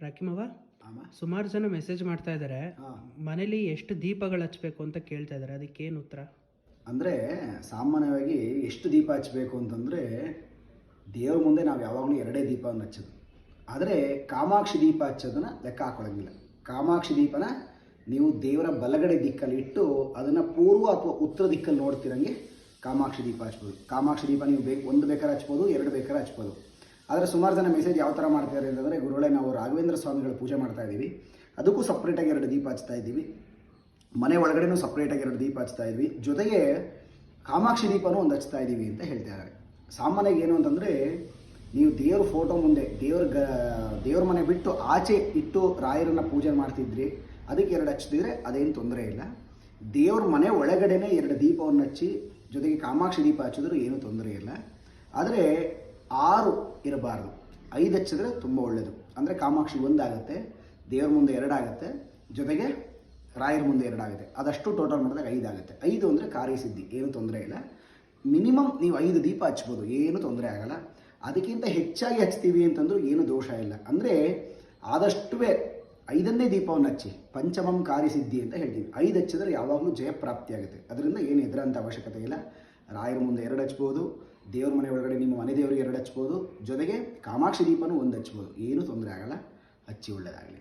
ರಾಕಿಮವ್ವ, ಆಮ ಸುಮಾರು ಜನ ಮೆಸೇಜ್ ಮಾಡ್ತಾ ಇದ್ದಾರೆ. ಹಾಂ ಮನೇಲಿ ಎಷ್ಟು ದೀಪಗಳು ಹಚ್ಬೇಕು ಅಂತ ಕೇಳ್ತಾ ಇದ್ದಾರೆ. ಅದಕ್ಕೇನು ಉತ್ತರ? ಅಂದರೆ ಸಾಮಾನ್ಯವಾಗಿ ಎಷ್ಟು ದೀಪ ಹಚ್ಚಬೇಕು ಅಂತಂದರೆ ದೇವ್ರ ಮುಂದೆ ನಾವು ಯಾವಾಗಲೂ ಎರಡೇ ದೀಪವನ್ನು ಹಚ್ಚೋದು. ಆದರೆ ಕಾಮಾಕ್ಷಿ ದೀಪ ಹಚ್ಚೋದನ್ನು ಲೆಕ್ಕ ಹಾಕೊಳ್ಳೋಂಗಿಲ್ಲ. ಕಾಮಾಕ್ಷಿ ದೀಪನ ನೀವು ದೇವರ ಬಲಗಡೆ ದಿಕ್ಕಲ್ಲಿ ಇಟ್ಟು ಅದನ್ನು ಪೂರ್ವ ಅಥವಾ ಉತ್ತರ ದಿಕ್ಕಲ್ಲಿ ನೋಡ್ತಿರಂಗೆ ಕಾಮಾಕ್ಷಿ ದೀಪ ಹಚ್ಬೋದು. ಕಾಮಾಕ್ಷಿ ದೀಪ ನೀವು ಒಂದು ಬೇಕಾದ್ರೆ ಹಚ್ಬೋದು, ಎರಡು ಬೇಕಾದ್ರೆ ಹಚ್ಬೋದು. ಆದರೆ ಸುಮಾರು ಜನ ಮೆಸೇಜ್ ಯಾವ ಥರ ಮಾಡ್ತಿದ್ದಾರೆ ಅಂತಂದರೆ, ಗುರುಗಳೇ ನಾವು ರಾಘವೇಂದ್ರ ಸ್ವಾಮಿಗಳ ಪೂಜೆ ಮಾಡ್ತಾ ಇದ್ದೀವಿ, ಅದಕ್ಕೂ ಸಪ್ರೇಟಾಗಿ ಎರಡು ದೀಪ ಹಚ್ತಾ ಇದ್ದೀವಿ, ಮನೆ ಒಳಗಡೆನೂ ಸಪ್ರೇಟಾಗಿ ಎರಡು ದೀಪ ಹಚ್ತಾ ಇದ್ವಿ, ಜೊತೆಗೆ ಕಾಮಾಕ್ಷಿ ದೀಪನೂ ಒಂದು ಹಚ್ತಾ ಇದ್ದೀವಿ ಅಂತ ಹೇಳ್ತಿದ್ದಾರೆ. ಸಾಮಾನ್ಯವಾಗಿ ಏನು ಅಂತಂದರೆ, ನೀವು ದೇವ್ರ ಫೋಟೋ ಮುಂದೆ ದೇವ್ರ ಮನೆ ಬಿಟ್ಟು ಆಚೆ ಇಟ್ಟು ರಾಯರನ್ನು ಪೂಜೆ ಮಾಡ್ತಿದ್ರಿ, ಅದಕ್ಕೆ ಎರಡು ಹಚ್ಚಿದ್ರೆ ಅದೇನು ತೊಂದರೆ ಇಲ್ಲ. ದೇವ್ರ ಮನೆ ಒಳಗಡೆನೇ ಎರಡು ದೀಪವನ್ನು ಹಚ್ಚಿ ಜೊತೆಗೆ ಕಾಮಾಕ್ಷಿ ದೀಪ ಹಚ್ಚಿದ್ರು ಏನೂ ತೊಂದರೆ ಇಲ್ಲ. ಆದರೆ 6 ಇರಬಾರ್ದು, 5 ಹಚ್ಚಿದ್ರೆ ತುಂಬ ಒಳ್ಳೆಯದು. ಅಂದರೆ ಕಾಮಾಕ್ಷಿ 1 ಆಗುತ್ತೆ, ದೇವ್ರ ಮುಂದೆ 2 ಆಗುತ್ತೆ, ಜೊತೆಗೆ ರಾಯರ ಮುಂದೆ 2 ಆಗುತ್ತೆ. ಅದಷ್ಟು ಟೋಟಲ್ ಮಾಡಿದಾಗ 5 ಆಗುತ್ತೆ. 5 ಅಂದರೆ ಕಾರ್ಯಸಿದ್ಧಿ, ಏನೂ ತೊಂದರೆ ಇಲ್ಲ. ಮಿನಿಮಮ್ ನೀವು 5 ದೀಪ ಹಚ್ಬೋದು, ಏನೂ ತೊಂದರೆ ಆಗಲ್ಲ. ಅದಕ್ಕಿಂತ ಹೆಚ್ಚಾಗಿ ಹಚ್ತೀವಿ ಅಂತಂದ್ರೂ ಏನು ದೋಷ ಇಲ್ಲ. ಅಂದರೆ ಆದಷ್ಟು 5ನೇ ದೀಪವನ್ನು ಹಚ್ಚಿ, ಪಂಚಮಂ ಕಾರ್ಯಸಿದ್ಧಿ ಅಂತ ಹೇಳ್ತೀವಿ. 5 ಹಚ್ಚಿದ್ರೆ ಯಾವಾಗಲೂ ಜಯಪ್ರಾಪ್ತಿ ಆಗುತ್ತೆ. ಅದರಿಂದ ಏನು ಹೆದರಂಥ ಅವಶ್ಯಕತೆ ಇಲ್ಲ. ರಾಯರ ಮುಂದೆ 2 ಹಚ್ಬೋದು, ದೇವ್ರ ಮನೆ ಒಳಗಡೆ ನಿಮ್ಮ ಮನೆ ದೇವರಿಗೆ 2 ಹಚ್ಬೋದು, ಜೊತೆಗೆ ಕಾಮಾಕ್ಷಿ ದೀಪನೂ 1 ಹಚ್ಬೋದು, ಏನೂ ತೊಂದರೆ ಆಗಲ್ಲ. ಹಚ್ಚಿ ಒಳ್ಳೆಯದಾಗಲಿ.